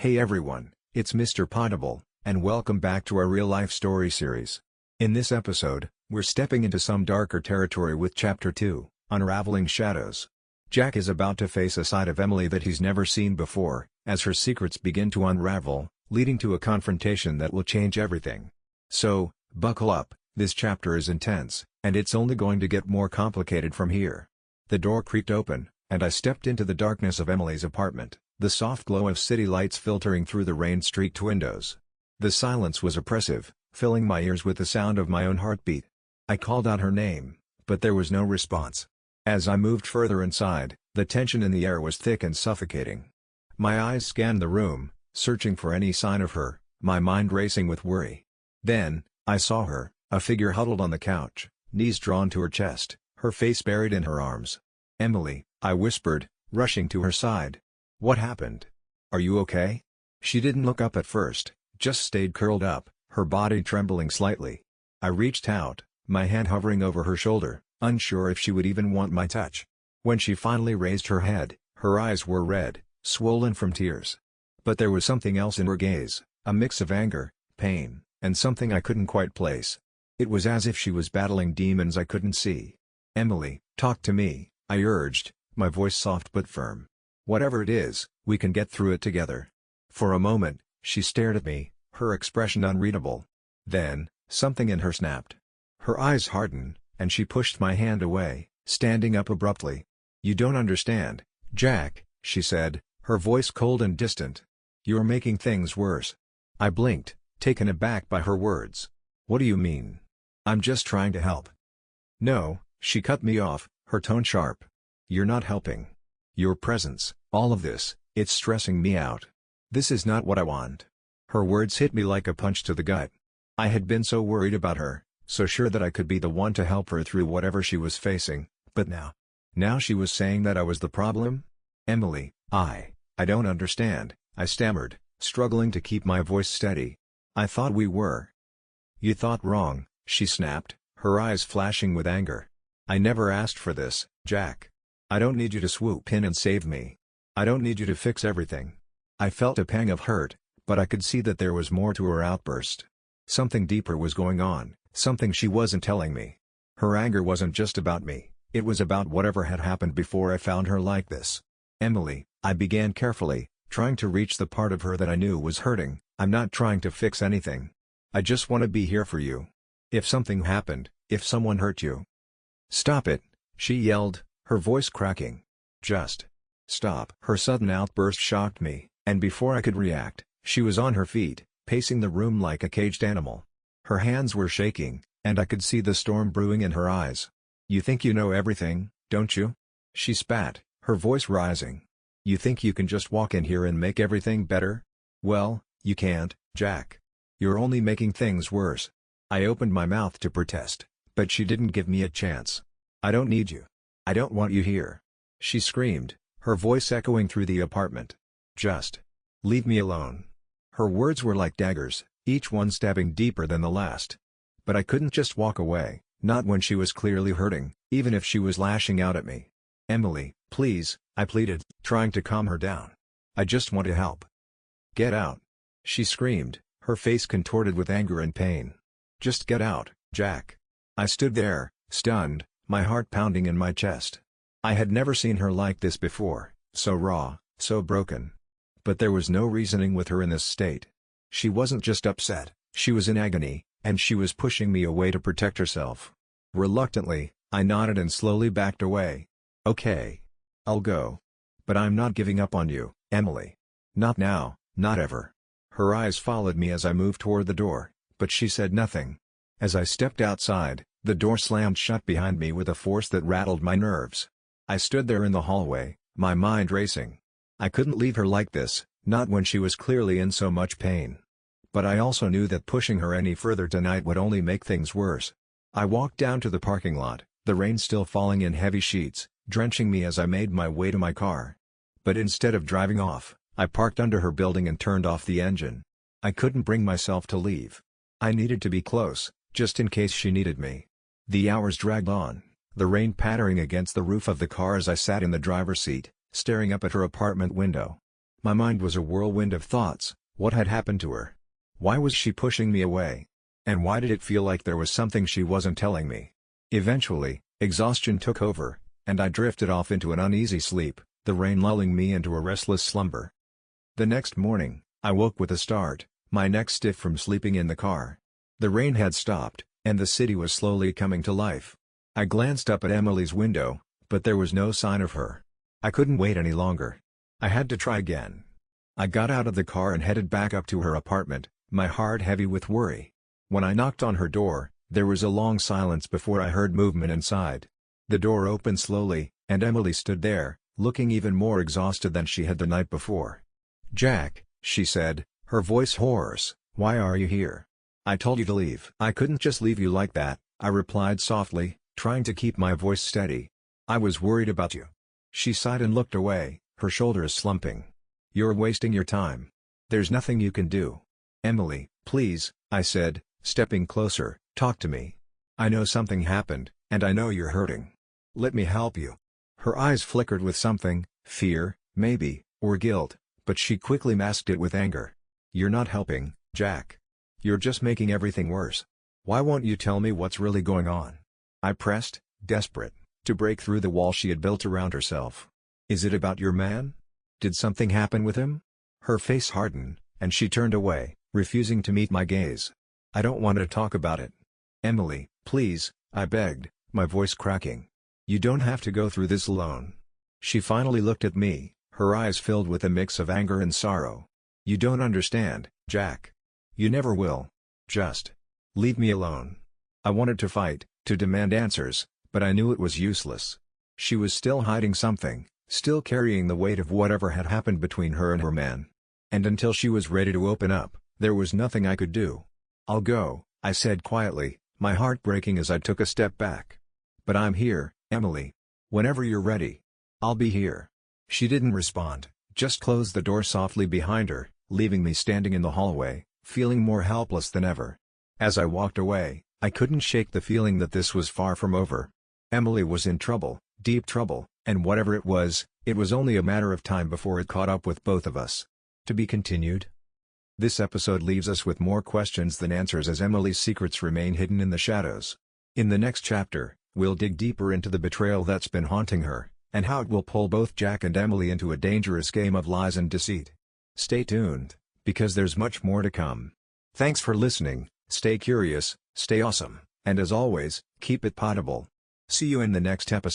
Hey everyone, it's Mr. Poddable, and welcome back to our real-life story series. In this episode, we're stepping into some darker territory with Chapter 2, Unraveling Shadows. Jack is about to face a side of Emily that he's never seen before, as her secrets begin to unravel, leading to a confrontation that will change everything. So, buckle up, this chapter is intense, and it's only going to get more complicated from here. The door creaked open, and I stepped into the darkness of Emily's apartment, the soft glow of city lights filtering through the rain-streaked windows. The silence was oppressive, filling my ears with the sound of my own heartbeat. I called out her name, but there was no response. As I moved further inside, the tension in the air was thick and suffocating. My eyes scanned the room, searching for any sign of her, my mind racing with worry. Then, I saw her, a figure huddled on the couch, knees drawn to her chest, her face buried in her arms. "Emily," I whispered, rushing to her side. "What happened? Are you okay?" She didn't look up at first, just stayed curled up, her body trembling slightly. I reached out, my hand hovering over her shoulder, unsure if she would even want my touch. When she finally raised her head, her eyes were red, swollen from tears. But there was something else in her gaze, a mix of anger, pain, and something I couldn't quite place. It was as if she was battling demons I couldn't see. "Emily, talk to me," I urged, my voice soft but firm. "Whatever it is, we can get through it together." For a moment, she stared at me, her expression unreadable. Then, something in her snapped. Her eyes hardened, and she pushed my hand away, standing up abruptly. "You don't understand, Jack," she said, her voice cold and distant. "You're making things worse." I blinked, taken aback by her words. "What do you mean? I'm just trying to help." "No," she cut me off, her tone sharp. "You're not helping. Your presence, all of this, it's stressing me out. This is not what I want." Her words hit me like a punch to the gut. I had been so worried about her, so sure that I could be the one to help her through whatever she was facing, but now she was saying that I was the problem? "Emily, I don't understand," I stammered, struggling to keep my voice steady. "I thought we were." "You thought wrong," she snapped, her eyes flashing with anger. "I never asked for this, Jack. I don't need you to swoop in and save me. I don't need you to fix everything." I felt a pang of hurt, but I could see that there was more to her outburst. Something deeper was going on, something she wasn't telling me. Her anger wasn't just about me, it was about whatever had happened before I found her like this. "Emily," I began carefully, trying to reach the part of her that I knew was hurting, "I'm not trying to fix anything. I just want to be here for you. If something happened, if someone hurt you." "Stop it," she yelled, her voice cracking. "Just stop." Her sudden outburst shocked me, and before I could react, she was on her feet, pacing the room like a caged animal. Her hands were shaking, and I could see the storm brewing in her eyes. "You think you know everything, don't you?" she spat, her voice rising. "You think you can just walk in here and make everything better? Well, you can't, Jack. You're only making things worse." I opened my mouth to protest, but she didn't give me a chance. "I don't need you. I don't want you here," she screamed, her voice echoing through the apartment. "Just leave me alone." Her words were like daggers, each one stabbing deeper than the last. But I couldn't just walk away, not when she was clearly hurting, even if she was lashing out at me. "Emily, please," I pleaded, trying to calm her down. "I just want to help." "Get out," she screamed, her face contorted with anger and pain. "Just get out, Jack." I stood there, stunned, my heart pounding in my chest. I had never seen her like this before, so raw, so broken. But there was no reasoning with her in this state. She wasn't just upset, she was in agony, and she was pushing me away to protect herself. Reluctantly, I nodded and slowly backed away. "Okay. I'll go. But I'm not giving up on you, Emily. Not now, not ever." Her eyes followed me as I moved toward the door, but she said nothing. As I stepped outside, the door slammed shut behind me with a force that rattled my nerves. I stood there in the hallway, my mind racing. I couldn't leave her like this, not when she was clearly in so much pain. But I also knew that pushing her any further tonight would only make things worse. I walked down to the parking lot, the rain still falling in heavy sheets, drenching me as I made my way to my car. But instead of driving off, I parked under her building and turned off the engine. I couldn't bring myself to leave. I needed to be close, just in case she needed me. The hours dragged on, the rain pattering against the roof of the car as I sat in the driver's seat, staring up at her apartment window. My mind was a whirlwind of thoughts. What had happened to her? Why was she pushing me away? And why did it feel like there was something she wasn't telling me? Eventually, exhaustion took over, and I drifted off into an uneasy sleep, the rain lulling me into a restless slumber. The next morning, I woke with a start, my neck stiff from sleeping in the car. The rain had stopped, and the city was slowly coming to life. I glanced up at Emily's window, but there was no sign of her. I couldn't wait any longer. I had to try again. I got out of the car and headed back up to her apartment, my heart heavy with worry. When I knocked on her door, there was a long silence before I heard movement inside. The door opened slowly, and Emily stood there, looking even more exhausted than she had the night before. "Jack," she said, her voice hoarse, "why are you here? I told you to leave." "I couldn't just leave you like that," I replied softly, trying to keep my voice steady. "I was worried about you." She sighed and looked away, her shoulders slumping. "You're wasting your time. There's nothing you can do." "Emily, please," I said, stepping closer, "talk to me. I know something happened, and I know you're hurting. Let me help you." Her eyes flickered with something, fear, maybe, or guilt, but she quickly masked it with anger. "You're not helping, Jack. You're just making everything worse. Why won't you tell me what's really going on?" I pressed, desperate, to break through the wall she had built around herself. "Is it about your man? Did something happen with him?" Her face hardened, and she turned away, refusing to meet my gaze. "I don't want to talk about it. Emily, please," I begged, my voice cracking. "You don't have to go through this alone." She finally looked at me, her eyes filled with a mix of anger and sorrow. "You don't understand, Jack. You never will. Just leave me alone." I wanted to fight, to demand answers, but I knew it was useless. She was still hiding something, still carrying the weight of whatever had happened between her and her man. And until she was ready to open up, there was nothing I could do. "I'll go," I said quietly, my heart breaking as I took a step back. "But I'm here, Emily. Whenever you're ready. I'll be here." She didn't respond, just closed the door softly behind her, leaving me standing in the hallway, feeling more helpless than ever. As I walked away, I couldn't shake the feeling that this was far from over. Emily was in trouble, deep trouble, and whatever it was only a matter of time before it caught up with both of us. To be continued. This episode leaves us with more questions than answers as Emily's secrets remain hidden in the shadows. In the next chapter, we'll dig deeper into the betrayal that's been haunting her, and how it will pull both Jack and Emily into a dangerous game of lies and deceit. Stay tuned, because there's much more to come. Thanks for listening, stay curious, stay awesome, and as always, keep it poddable. See you in the next episode.